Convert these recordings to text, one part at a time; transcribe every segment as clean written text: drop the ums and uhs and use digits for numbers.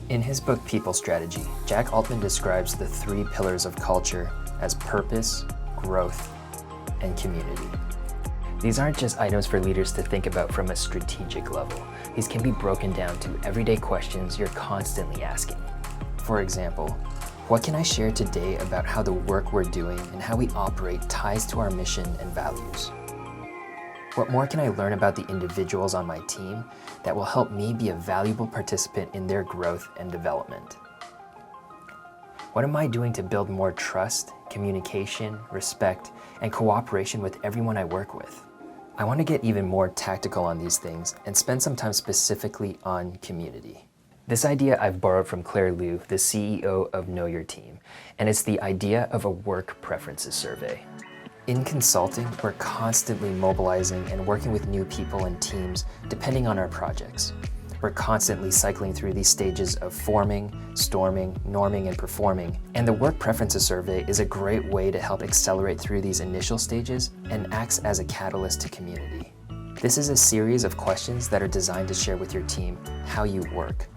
In his book, People Strategy, Jack Altman describes the 3 pillars of culture as purpose, growth, and community. These aren't just items for leaders to think about from a strategic level. These can be broken down to everyday questions you're constantly asking. For example, what can I share today about how the work we're doing and how we operate ties to our mission and values? What more can I learn about the individuals on my team that will help me be a valuable participant in their growth and development? What am I doing to build more trust, communication, respect, and cooperation with everyone I work with? I want to get even more tactical on these things and spend some time specifically on community. This idea I've borrowed from Claire Liu, the CEO of Know Your Team, and it's the idea of a work preferences survey. In consulting, we're constantly mobilizing and working with new people and teams depending on our projects. We're constantly cycling through these stages of forming, storming, norming, and performing, and the Work Preferences Survey is a great way to help accelerate through these initial stages and acts as a catalyst to community. This is a series of questions that are designed to share with your team how you work.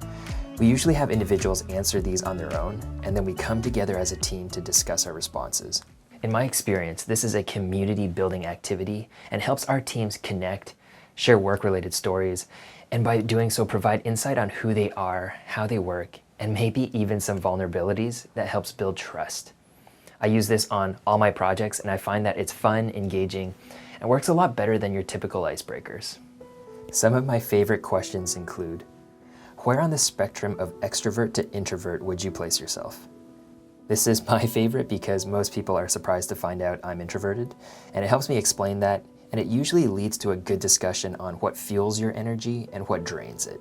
We usually have individuals answer these on their own, and then we come together as a team to discuss our responses. In my experience, this is a community building activity and helps our teams connect, share work-related stories, and by doing so provide insight on who they are, how they work, and maybe even some vulnerabilities that helps build trust. I use this on all my projects and I find that it's fun, engaging, and works a lot better than your typical icebreakers. Some of my favorite questions include, where on the spectrum of extrovert to introvert would you place yourself? This is my favorite because most people are surprised to find out I'm introverted, and it helps me explain that, and it usually leads to a good discussion on what fuels your energy and what drains it.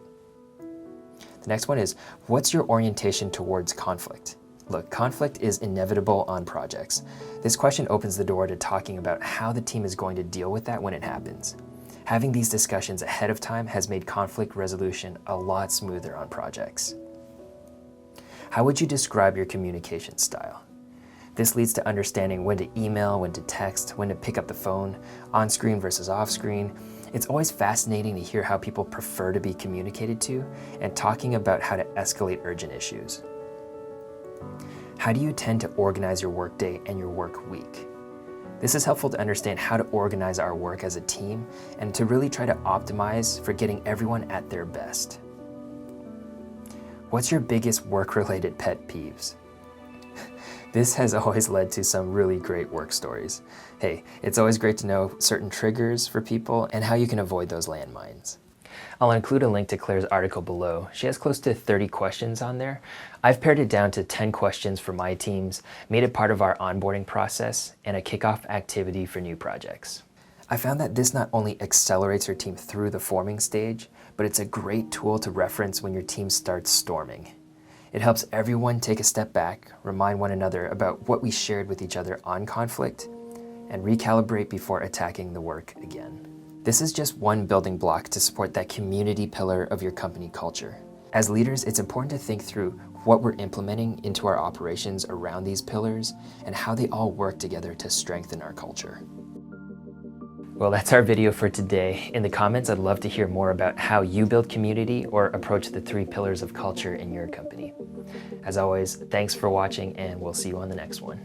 The next one is, what's your orientation towards conflict? Look, conflict is inevitable on projects. This question opens the door to talking about how the team is going to deal with that when it happens. Having these discussions ahead of time has made conflict resolution a lot smoother on projects. How would you describe your communication style? This leads to understanding when to email, when to text, when to pick up the phone, on-screen versus off-screen. It's always fascinating to hear how people prefer to be communicated to and talking about how to escalate urgent issues. How do you tend to organize your workday and your work week? This is helpful to understand how to organize our work as a team and to really try to optimize for getting everyone at their best. What's your biggest work-related pet peeves? This has always led to some really great work stories. Hey, it's always great to know certain triggers for people and how you can avoid those landmines. I'll include a link to Claire's article below. She has close to 30 questions on there. I've pared it down to 10 questions for my teams, made it part of our onboarding process, and a kickoff activity for new projects. I found that this not only accelerates your team through the forming stage, but it's a great tool to reference when your team starts storming. It helps everyone take a step back, remind one another about what we shared with each other on conflict, and recalibrate before attacking the work again. This is just one building block to support that community pillar of your company culture. As leaders, it's important to think through what we're implementing into our operations around these pillars and how they all work together to strengthen our culture. Well, that's our video for today. In the comments, I'd love to hear more about how you build community or approach the 3 pillars of culture in your company. As always, thanks for watching, and we'll see you on the next one.